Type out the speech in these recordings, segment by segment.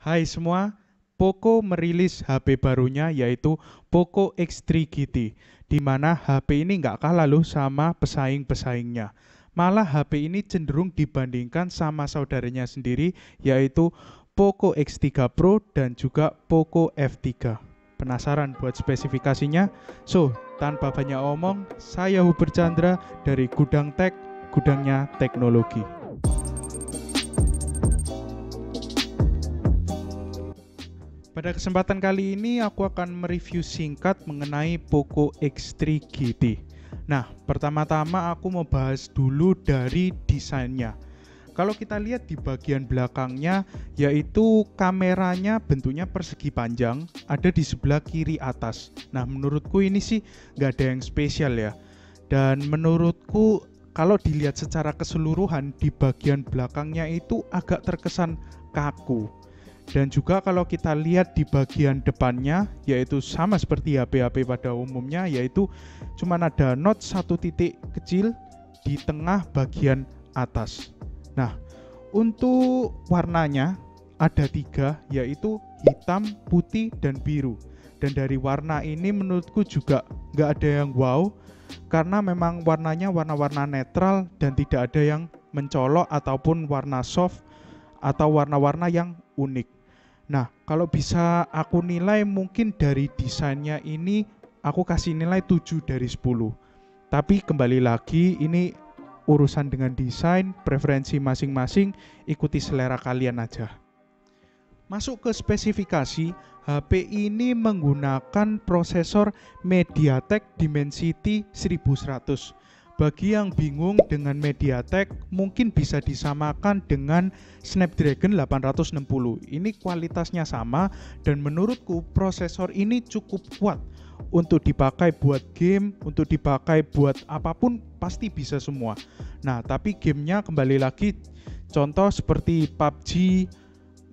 Hai semua, Poco merilis HP barunya yaitu Poco X3 GT, di mana HP ini nggak kalah loh sama pesaing-pesaingnya. Malah HP ini cenderung dibandingkan sama saudaranya sendiri yaitu Poco X3 Pro dan juga Poco F3. Penasaran buat spesifikasinya? So, tanpa banyak omong, saya Hubert Chandra dari Gudang Tech, gudangnya teknologi. Pada kesempatan kali ini aku akan mereview singkat mengenai Poco X3 GT. Nah, pertama-tama aku mau bahas dulu dari desainnya. Kalau kita lihat di bagian belakangnya, yaitu kameranya bentuknya persegi panjang, ada di sebelah kiri atas. Nah, menurutku ini sih nggak ada yang spesial ya. Dan menurutku kalau dilihat secara keseluruhan di bagian belakangnya itu agak terkesan kaku. Dan juga kalau kita lihat di bagian depannya, yaitu sama seperti HP-HP pada umumnya, yaitu cuma ada not satu titik kecil di tengah bagian atas. Nah, untuk warnanya ada tiga, yaitu hitam, putih, dan biru. Dan dari warna ini menurutku juga nggak ada yang wow, karena memang warnanya warna-warna netral dan tidak ada yang mencolok ataupun warna soft atau warna-warna yang unik. Nah, kalau bisa aku nilai mungkin dari desainnya ini aku kasih nilai 7 dari 10. Tapi kembali lagi ini urusan dengan desain, preferensi masing-masing, ikuti selera kalian aja. Masuk ke spesifikasi, HP ini menggunakan prosesor MediaTek Dimensity 1100. Bagi yang bingung dengan MediaTek, mungkin bisa disamakan dengan Snapdragon 860. Ini kualitasnya sama dan menurutku prosesor ini cukup kuat untuk dipakai buat game, untuk dipakai buat apapun pasti bisa semua. Nah, tapi gamenya kembali lagi contoh seperti PUBG,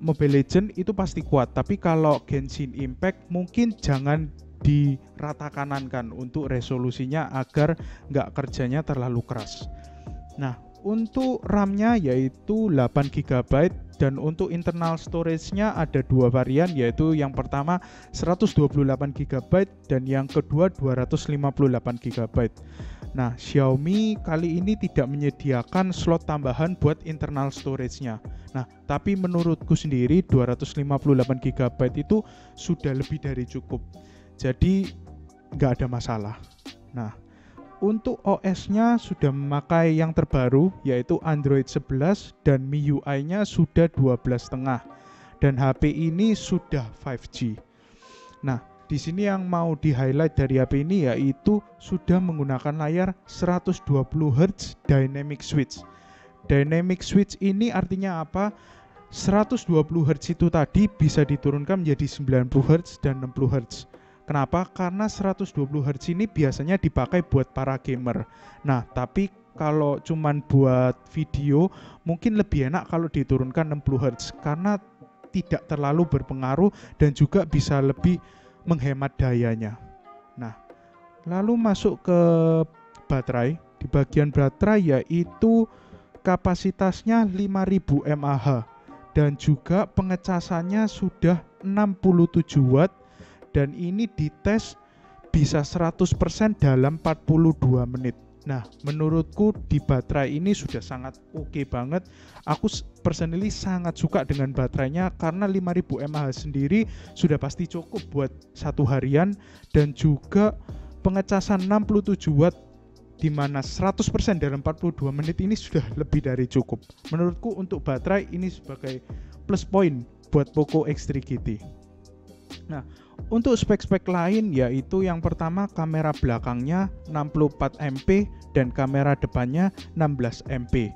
Mobile Legends itu pasti kuat, tapi kalau Genshin Impact mungkin jangan diratakanankan untuk resolusinya agar nggak kerjanya terlalu keras. Nah, untuk RAM-nya yaitu 8 GB dan untuk internal storage-nya ada dua varian, yaitu yang pertama 128 GB dan yang kedua 258 GB. Nah, Xiaomi kali ini tidak menyediakan slot tambahan buat internal storage-nya. Nah, tapi menurutku sendiri 258 GB itu sudah lebih dari cukup. Jadi nggak ada masalah. Nah, untuk OS-nya sudah memakai yang terbaru yaitu Android 11 dan MIUI-nya sudah 12,5 dan HP ini sudah 5G. Nah, di sini yang mau di-highlight dari HP ini yaitu sudah menggunakan layar 120 Hz Dynamic Switch. Dynamic Switch ini artinya apa? 120 Hz itu tadi bisa diturunkan menjadi 90 Hz dan 60 Hz. Kenapa? Karena 120 Hz ini biasanya dipakai buat para gamer. Nah, tapi kalau cuman buat video mungkin lebih enak kalau diturunkan 60 Hz karena tidak terlalu berpengaruh dan juga bisa lebih menghemat dayanya. Nah, lalu masuk ke baterai. Di bagian baterai yaitu kapasitasnya 5000 mAh dan juga pengecasannya sudah 67 watt dan ini dites bisa 100% dalam 42 menit. Nah, menurutku di baterai ini sudah sangat oke banget. Aku personally sangat suka dengan baterainya karena 5000 mAh sendiri sudah pasti cukup buat satu harian dan juga pengecasan 67 watt di mana 100% dalam 42 menit ini sudah lebih dari cukup. Menurutku untuk baterai ini sebagai plus point buat Poco X3 GT. Nah, untuk spek-spek lain yaitu yang pertama kamera belakangnya 64 MP dan kamera depannya 16 MP.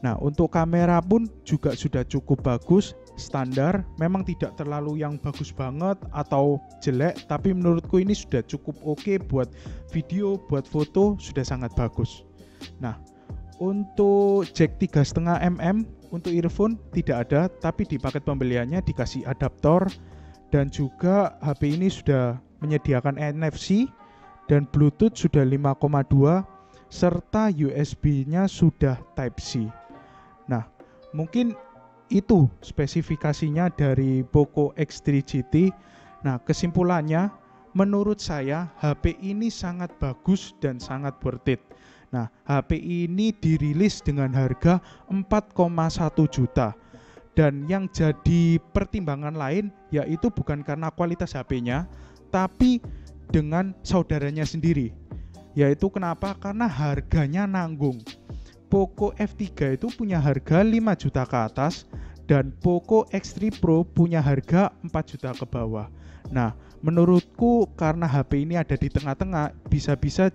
Nah, untuk kamera pun juga sudah cukup bagus, standar, memang tidak terlalu yang bagus banget atau jelek, tapi menurutku ini sudah cukup oke buat video, buat foto, sudah sangat bagus. Nah, untuk jack 3,5 mm untuk earphone tidak ada, tapi di paket pembeliannya dikasih adaptor. Dan juga HP ini sudah menyediakan NFC dan Bluetooth sudah 5,2 serta USB-nya sudah Type-C. Nah, mungkin itu spesifikasinya dari Poco X3 GT. Nah, kesimpulannya menurut saya HP ini sangat bagus dan sangat worth it. Nah, HP ini dirilis dengan harga 4,1 juta. Dan yang jadi pertimbangan lain yaitu bukan karena kualitas HP-nya, tapi dengan saudaranya sendiri. Yaitu kenapa? Karena harganya nanggung. Poco F3 itu punya harga 5 juta ke atas dan Poco X3 Pro punya harga 4 juta ke bawah. Nah, menurutku karena HP ini ada di tengah-tengah, bisa-bisa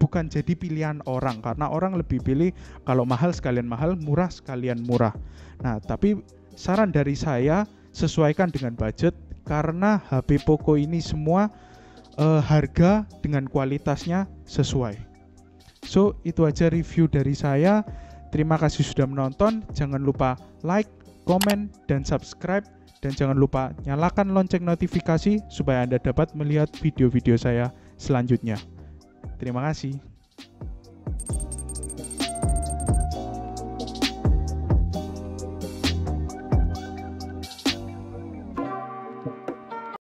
bukan jadi pilihan orang, karena orang lebih pilih kalau mahal sekalian mahal, murah sekalian murah. Nah, tapi saran dari saya, sesuaikan dengan budget, karena HP Poco ini semua harga dengan kualitasnya sesuai. So, itu aja review dari saya. Terima kasih sudah menonton. Jangan lupa like, komen, dan subscribe. Dan jangan lupa nyalakan lonceng notifikasi supaya Anda dapat melihat video-video saya selanjutnya. Terima kasih.